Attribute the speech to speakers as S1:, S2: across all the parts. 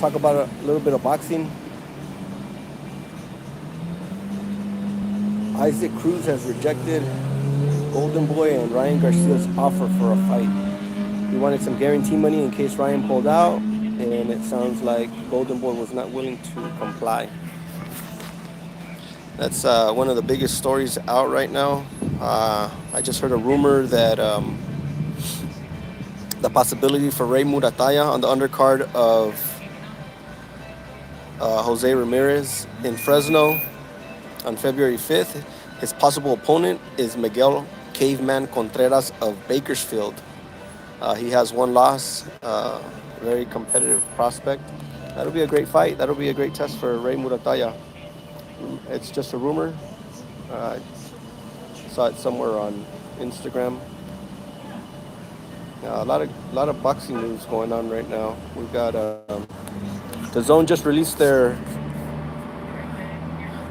S1: talk about a little bit of boxing. Isaac Cruz has rejected Golden Boy and Ryan Garcia's offer for a fight. He wanted some guarantee money in case Ryan pulled out, and it sounds like Golden Boy was not willing to comply. That's one of the biggest stories out right now. I just heard a rumor that the possibility for Ray Murataya on the undercard of Jose Ramirez in Fresno on February 5th. His possible opponent is Miguel Caveman Contreras of Bakersfield. He has one loss, very competitive prospect. That'll be a great fight. That'll be a great test for Ray Murataya. It's just a rumor. I saw it somewhere on Instagram. A lot of boxing news going on right now. We've got the Zone just released their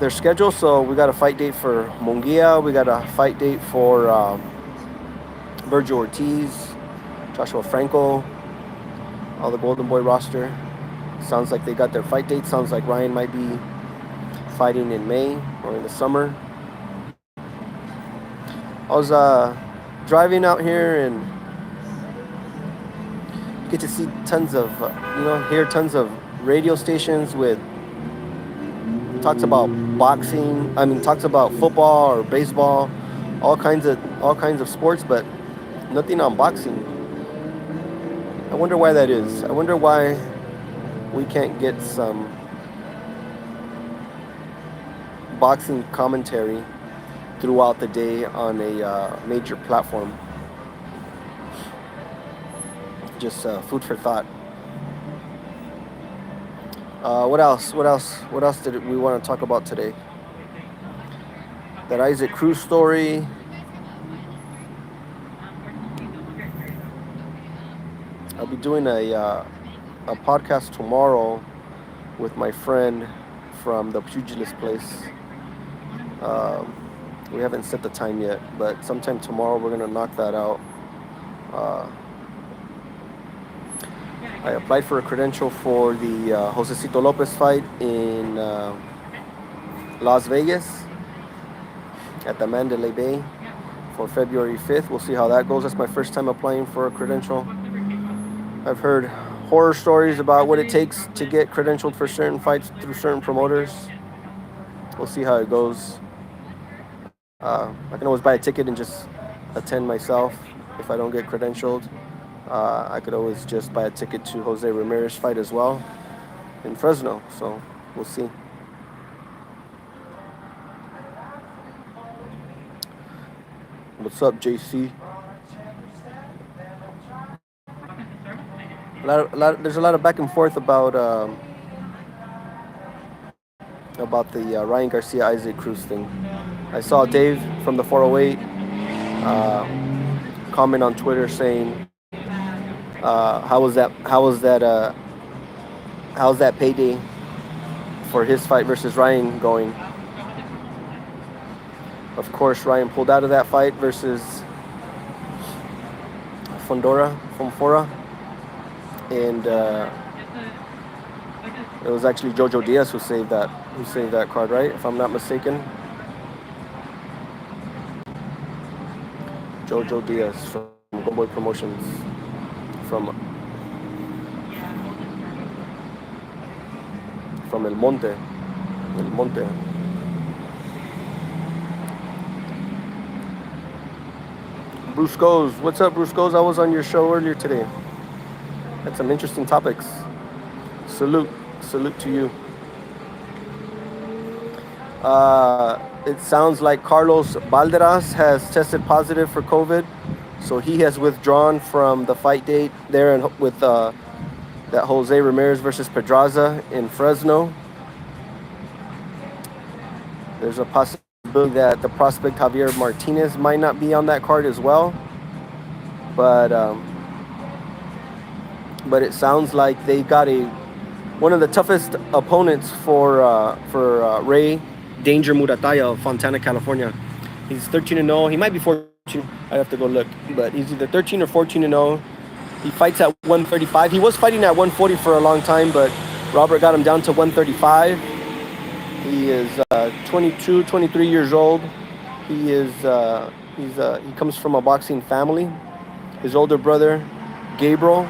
S1: schedule, so we got a fight date for Munguia. We got a fight date for Virgil Ortiz, Joshua Franco, all the Golden Boy roster. Sounds like they got their fight date. Sounds like Ryan might be fighting in May or in the summer. I was driving out here and you get to see tons of, hear tons of radio stations with talks about boxing. Talks about football or baseball, all kinds of sports, but nothing on boxing. I wonder why that is. I wonder why we can't get some boxing commentary throughout the day on a major platform. Just food for thought. What else did we want to talk about today? That Isaac Cruz story. I'll be doing a podcast tomorrow with my friend from the Pugilist place. We haven't set the time yet, but sometime tomorrow we're gonna knock that out. I applied for a credential for the Josecito Lopez fight in Las Vegas at the Mandalay Bay for February 5th. We'll see how that goes. That's my first time applying for a credential. I've heard horror stories about what it takes to get credentialed for certain fights through certain promoters. We'll see how it goes. I can always buy a ticket and just attend myself if I don't get credentialed. I could always just buy a ticket to Jose Ramirez fight as well in Fresno. So we'll see. What's up, JC? There's a lot of back and forth about the Ryan Garcia Isaac Cruz thing. I saw Dave from the 408 comment on Twitter saying, "How's that payday for his fight versus Ryan going?" Of course, Ryan pulled out of that fight versus Fonfora. And it was actually Jojo Diaz who saved that card, right? If I'm not mistaken. Jojo Diaz from GoldenBoy Promotions from El Monte. Bruce Goes. What's up, Bruce Goes? I was on your show earlier today. Had some interesting topics. Salute to you. It sounds like Carlos Balderas has tested positive for COVID, so he has withdrawn from the fight date there with that Jose Ramirez versus Pedraza in Fresno. There's a possibility that the prospect Javier Martinez might not be on that card as well, but it sounds like they got one of the toughest opponents for Ray Danger Murataya of Fontana, California. He's 13-0. He might be 14. I have to go look, but he's either 13 or 14-0. He fights at 135. He was fighting at 140 for a long time, but Robert got him down to 135. He is 22, 23 years old. He is he comes from a boxing family. His older brother, Gabriel,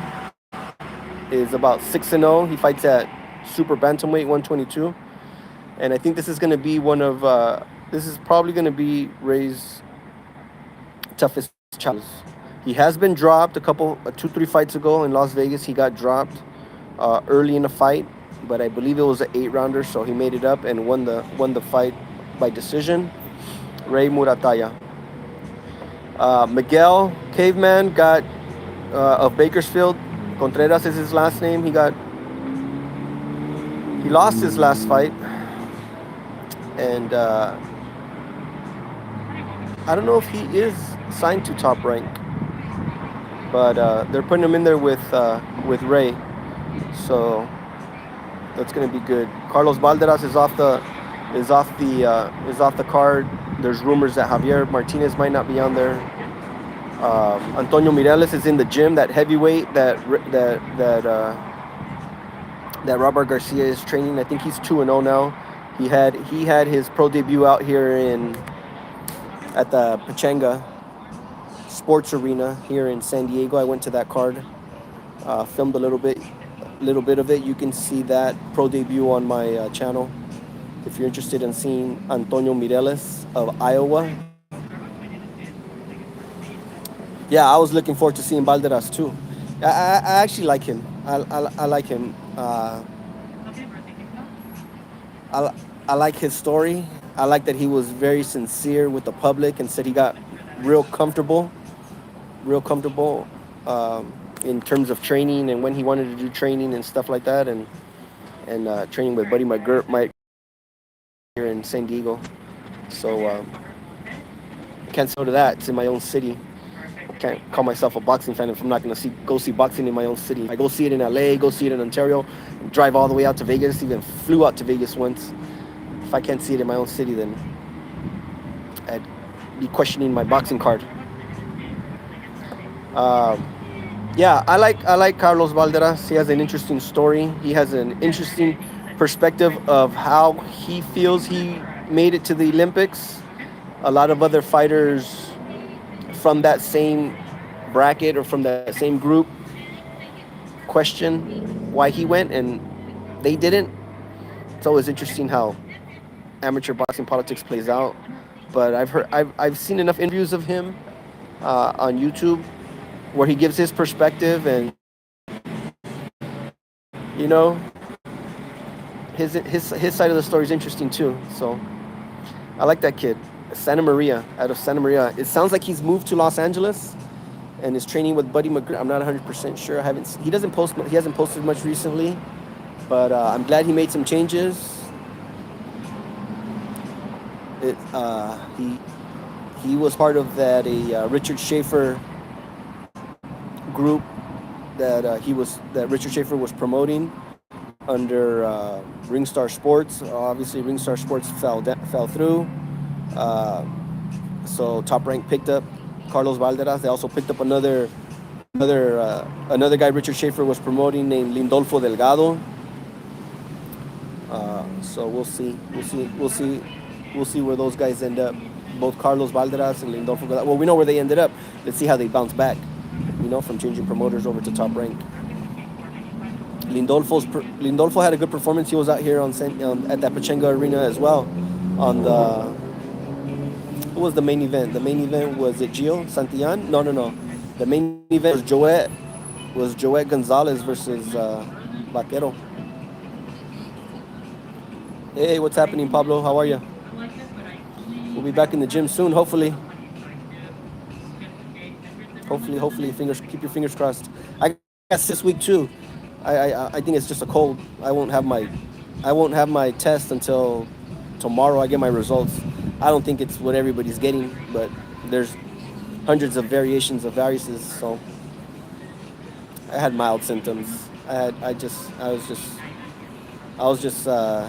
S1: is about 6-0. He fights at super bantamweight 122, and I think this is going to be one of this is probably going to be Ray's toughest challenges. He has been dropped a couple 2-3 fights ago in Las Vegas. He got dropped early in the fight, but I believe it was an 8-rounder, so he made it up and won the fight by decision. Ray Murataya. Miguel Caveman got of Bakersfield. Contreras is his last name. He lost his last fight, and I don't know if he is signed to Top Rank, but they're putting him in there with Ray, so that's gonna be good. Carlos Valderas is off the card. There's rumors that Javier Martinez might not be on there. Antonio Mireles is in the gym, that heavyweight that Robert Garcia is training. I think he's 2-0 now. He had his pro debut out here at the Pachanga Sports Arena here in San Diego. I went to that card, filmed a little bit of it. You can see that pro debut on my channel if you're interested in seeing Antonio Mireles of Iowa. Yeah, I was looking forward to seeing Valderas too. I actually like him. I like him. I like his story. I like that he was very sincere with the public and said he got real comfortable in terms of training and when he wanted to do training and stuff like that, and training with Buddy Mike here in San Diego. So I can't say no to that. It's in my own city. I can't call myself a boxing fan if I'm not going to go see boxing in my own city. I go see it in LA, go see it in Ontario, drive all the way out to Vegas, even flew out to Vegas once. If I can't see it in my own city, then I'd be questioning my boxing card. Yeah, I like Carlos Valderas. He has an interesting story. He has an interesting perspective of how he feels he made it to the Olympics. A lot of other fighters from that same bracket or from that same group question why he went and they didn't. It's always interesting how amateur boxing politics plays out. But I've seen enough interviews of him on YouTube where he gives his perspective, and you know, his side of the story is interesting too. So I like that kid. Out of Santa Maria. It sounds like he's moved to Los Angeles and is training with Buddy McGregor. I'm not 100% sure. He hasn't posted much recently, but I'm glad he made some changes. He was part of that Richard Schaefer group that Richard Schaefer was promoting under Ringstar Sports. Obviously, Ringstar Sports fell through. So Top Rank picked up Carlos Valderas. They also picked up another guy Richard Schaefer was promoting named Lindolfo Delgado. So we'll see where those guys end up. Both Carlos Valderas and Lindolfo Delgado. Well, we know where they ended up. Let's see how they bounce back, from changing promoters over to Top Rank. Lindolfo had a good performance. He was out here at that Pachanga Arena as well. What was the main event? The main event was it Gio Santillan? No. The main event was Joet Gonzalez versus Vaquero. Hey, what's happening, Pablo? How are you? We'll be back in the gym soon, hopefully. Hopefully, keep your fingers crossed. I guess this week too. I think it's just a cold. I won't have my test until tomorrow. I get my results. I don't think it's what everybody's getting, but there's hundreds of variations of viruses. So I had mild symptoms. I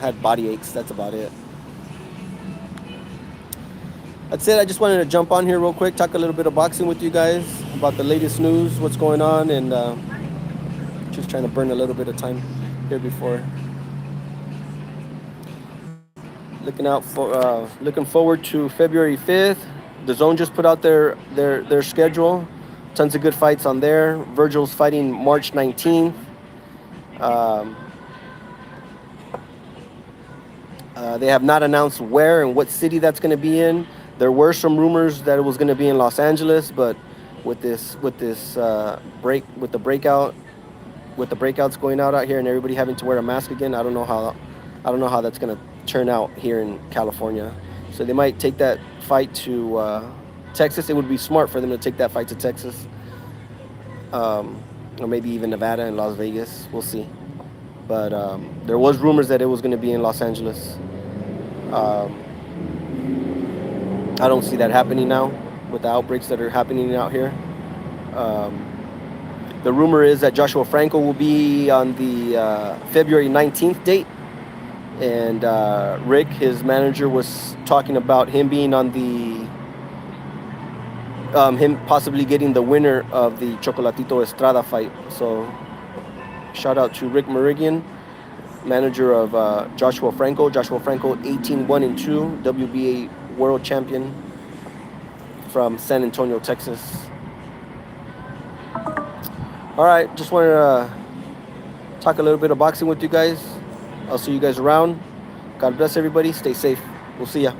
S1: had body aches. That's about it. That's it. I just wanted to jump on here real quick, talk a little bit of boxing with you guys about the latest news, what's going on, and just trying to burn a little bit of time. here before. Looking forward to February 5th. The Zone just put out their schedule. Tons of good fights on there. Virgil's fighting March 19th. Um, they have not announced where and what city that's going to be in. There were some rumors that it was going to be in Los Angeles, but with this breakouts going out here and everybody having to wear a mask again, I don't know how that's going to turn out here in California. So they might take that fight to Texas. It would be smart for them to take that fight to Texas, or maybe even Nevada and Las Vegas. We'll see. But there was rumors that it was going to be in Los Angeles. I don't see that happening now with the outbreaks that are happening out here. The rumor is that Joshua Franco will be on the February 19th date. And Rick, his manager, was talking about him being on him possibly getting the winner of the Chocolatito Estrada fight. So shout out to Rick Meridian, manager of Joshua Franco. Joshua Franco, 18-1-2, WBA world champion from San Antonio, Texas. All right, just wanted to talk a little bit of boxing with you guys. I'll see you guys around. God bless everybody. Stay safe. We'll see ya.